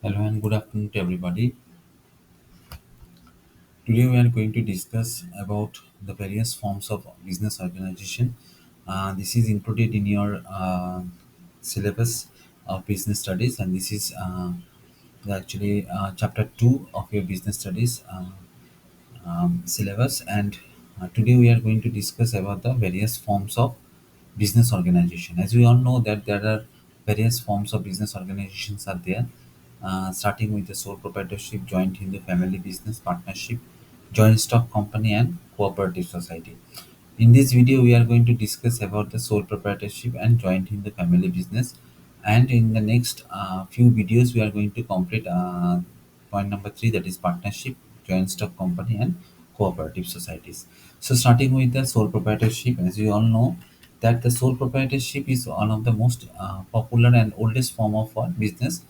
Hello and good afternoon to everybody. Today we are going to discuss about the various forms of business organization. This is included in your syllabus of business studies, and this is actually chapter 2 of your business studies syllabus. And today we are going to discuss about the various forms of business organization. As we all know that there are various forms of business organizations are there, starting with the sole proprietorship, joint Hindu family business, partnership, joint stock company, and cooperative society. In this video, we are going to discuss about the sole proprietorship and joint in the family business. And in the next few videos, we are going to complete point number 3, that is partnership, joint stock company, and cooperative societies. So, starting with the sole proprietorship, as you all know, that the sole proprietorship is one of the most popular and oldest form of business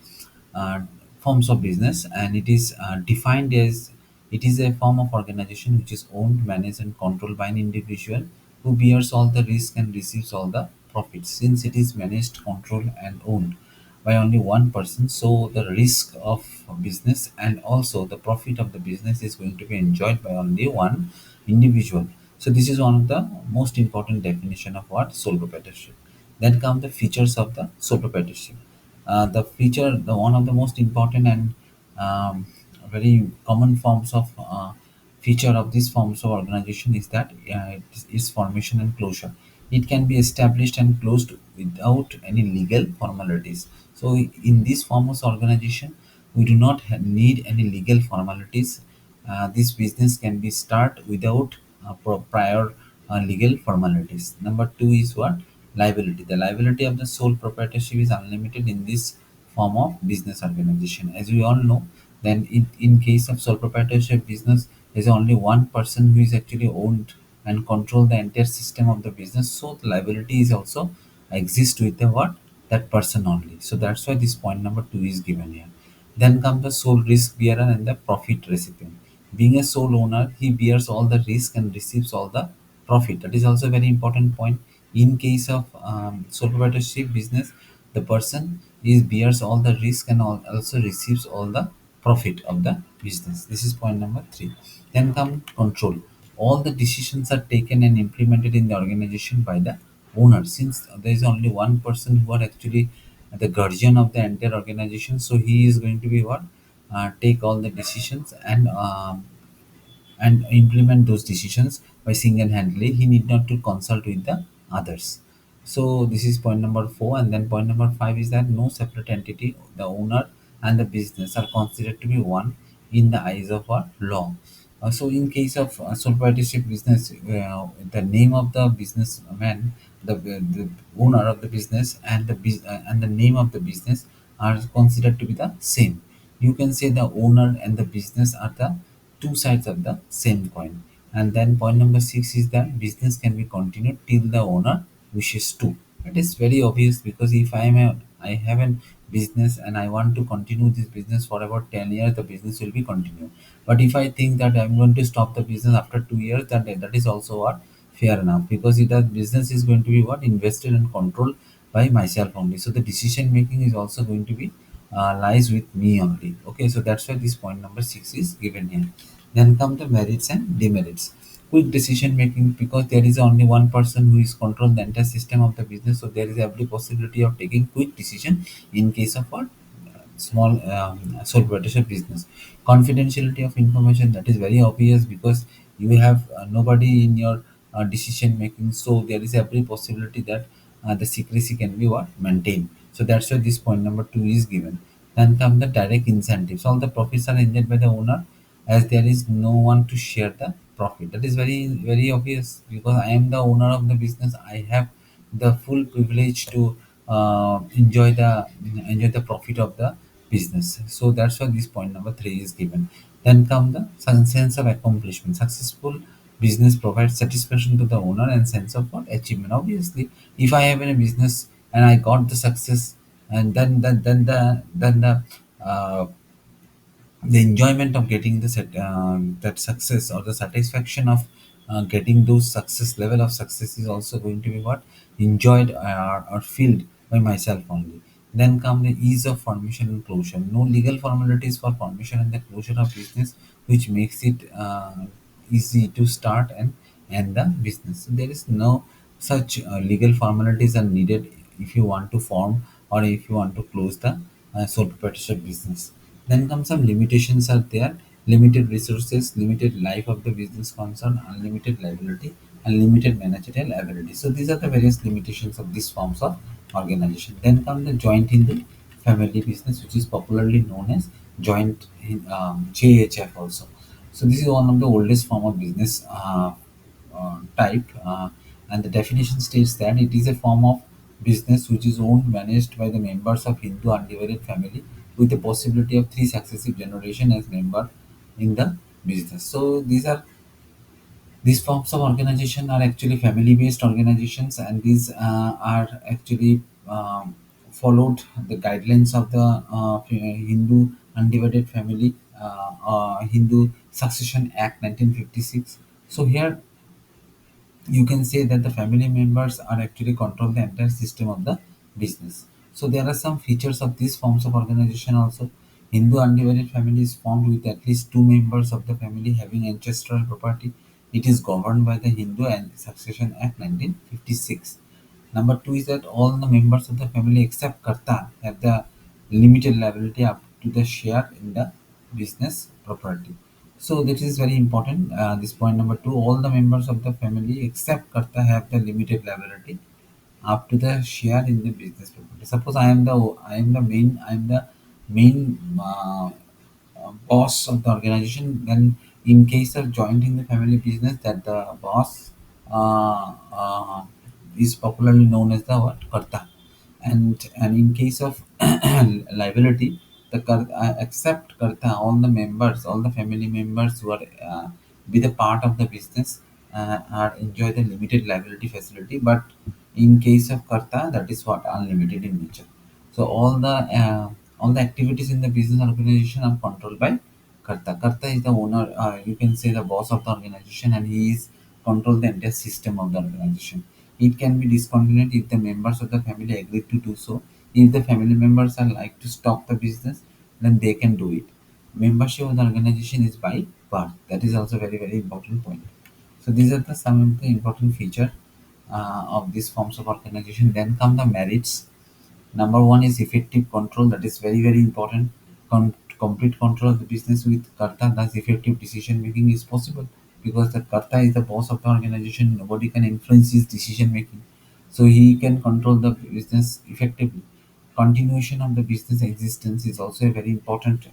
uh, forms of business, and it is defined as it is a form of organization which is owned, managed, and controlled by an individual who bears all the risk and receives all the profits. Since it is managed, controlled, and owned by only one person, so the risk of business and also the profit of the business is going to be enjoyed by only one individual. So this is one of the most important definition of what sole proprietorship. Then come the features of the sole proprietorship. The one of the most important and very common forms of feature of these forms of organization is that it is formation and closure. It can be established and closed without any legal formalities. So in this form of organization, we do not need any legal formalities. This business can be start without prior legal formalities. Number two is what? Liability. The liability of the sole proprietorship is unlimited in this form of business organization. As we all know, then in case of sole proprietorship business, there's only one person who is actually owned and control the entire system of the business. So the liability is also exist with the what? That person only. So that's why this point number 2 is given here. Then come the sole risk bearer and the profit recipient. Being a sole owner, he bears all the risk and receives all the profit. That is also a very important point. In case of sole proprietorship business, the person is bears all the risk and also receives all the profit of the business. This is point number 3. Then come control. All the decisions are taken and implemented in the organization by the owner. Since there is only one person who are actually the guardian of the entire organization, so he is going to be what? Take all the decisions and implement those decisions by single-handedly. He need not to consult with the others. So this is point number 4, and then point number 5 is that no separate entity, the owner and the business, are considered to be one in the eyes of a law. So in case of sole proprietorship business, the name of the businessman, the owner of the business, and and the name of the business are considered to be the same. You can say the owner and the business are the two sides of the same coin. And then point number 6 is that business can be continued till the owner wishes to. It is very obvious, because if I have a business and I want to continue this business for about 10 years, the business will be continued. But if I think that I'm going to stop the business after 2 years, that is also what? Fair enough, because the business is going to be what? Invested and controlled by myself only. So the decision making is also going to be lies with me only. Okay, so that's why this point number 6 is given here. Then come the merits and demerits. Quick decision making, because there is only one person who is control the entire system of the business, so there is every possibility of taking quick decision in case of what? Small sole proprietorship business. Confidentiality of information, that is very obvious, because you have nobody in your decision making, so there is every possibility that the secrecy can be what? Maintained. So that's why this point number 2 is given. Then come the direct incentives. All the profits are enjoyed by the owner, as there is no one to share the profit. That is very obvious, because I am the owner of the business. I have the full privilege to enjoy the profit of the business. So that's why this point number 3 is given. Then come the sense of accomplishment. Successful business provides satisfaction to the owner and sense of what? Achievement. Obviously, if I have a business and I got the success, and uh, the enjoyment of getting that success, or the satisfaction of getting those success level of success, is also going to be what? Enjoyed or filled by myself only. Then come the ease of formation and closure. No legal formalities for formation and the closure of business, which makes it easy to start and end the business. So there is no such legal formalities are needed if you want to form or if you want to close the sole proprietorship business. Then comes some limitations are there: limited resources, limited life of the business concern, unlimited liability, and limited managerial ability. So these are the various limitations of these forms of organization. Then come the joint in the family business, which is popularly known as joint in JHF also. So this is one of the oldest form of business type, and the definition states that it is a form of business which is owned, managed by the members of Hindu undivided family, with the possibility of three successive generation as member in the business. So these forms of organization are actually family-based organizations, and these are actually followed the guidelines of the Hindu Undivided Family Hindu Succession Act 1956. So here you can say that the family members are actually control the entire system of the business. So there are some features of these forms of organization also. Hindu undivided family is formed with at least two members of the family having ancestral property. It is governed by the Hindu and Succession Act 1956. Number two is that all the members of the family except Karta have the limited liability up to the share in the business property. So this is very important. This point number two: all the members of the family except Karta have the limited liability up to the share in the business property. Suppose I am the main boss of the organization. Then, in case of joint in the family business, that the boss is popularly known as the what Karta, and in case of liability, the except Karta, all the family members who are be the part of the business are enjoy the limited liability facility. But in case of Karta, that is what unlimited in nature. So all the activities in the business organization are controlled by Karta. Karta is the owner. You can say the boss of the organization, and he is control the entire system of the organization. It can be discontinued if the members of the family agree to do so. If the family members are like to stop the business, then they can do it. Membership of the organization is by birth. That is also very very important point. So these are the some of the important feature of these forms of organization. Then come the merits. Number one is effective control. That is very very important. Complete control of the business with Karta, thus effective decision making is possible, because the Karta is the boss of the organization. Nobody can influence his decision making, so he can control the business effectively. Continuation of the business existence is also a very important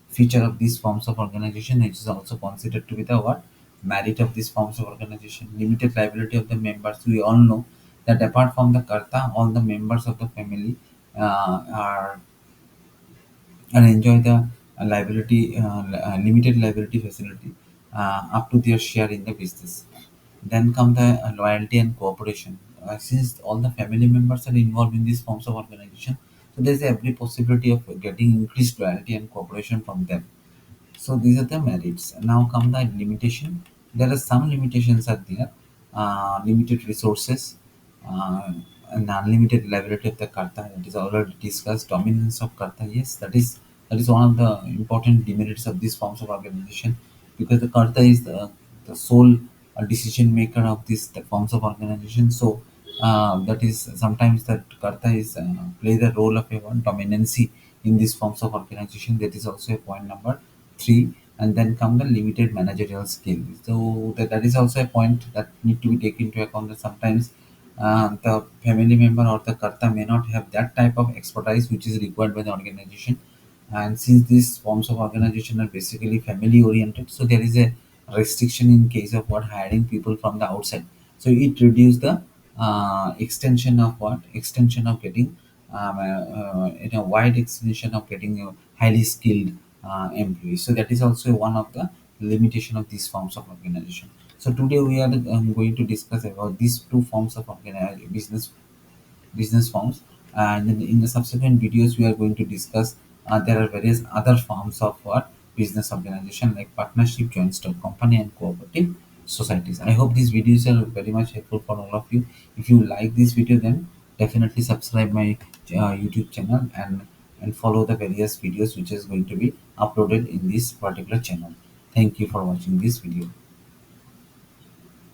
feature of these forms of organization, which is also considered to be the what merit of these forms of organization. Limited liability of the members. We all know that apart from the Karta, all the members of the family are and enjoy the limited liability facility up to their share in the business. Then come the loyalty and cooperation. Since all the family members are involved in these forms of organization, so there's every possibility of getting increased loyalty and cooperation from them. So these are the merits. Now come the limitation. There are some limitations are there. Limited resources and unlimited liability of the karta. That is already discussed. Dominance of karta. Yes, that is one of the important demerits of these forms of organization, because the karta is the sole decision maker of these the forms of organization. So that is sometimes that karta is play the role of a one dominancy in these forms of organization. That is also a point number three. And then come the limited managerial skill. So that is also a point that need to be taken into account, that sometimes the family member or the karta may not have that type of expertise which is required by the organization. And since these forms of organization are basically family oriented, so there is a restriction in case of what hiring people from the outside. So it reduce the extension of getting wide extension of getting a highly skilled employees. So that is also one of the limitation of these forms of organization. So today we are going to discuss about these two forms of business forms, and in the subsequent videos we are going to discuss there are various other forms of what business organization, like partnership, joint stock company, and cooperative societies. I hope these videos are very much helpful for all of you. If you like this video, then Definitely subscribe my YouTube channel and follow the various videos which is going to be uploaded in this particular channel. Thank you for watching this video.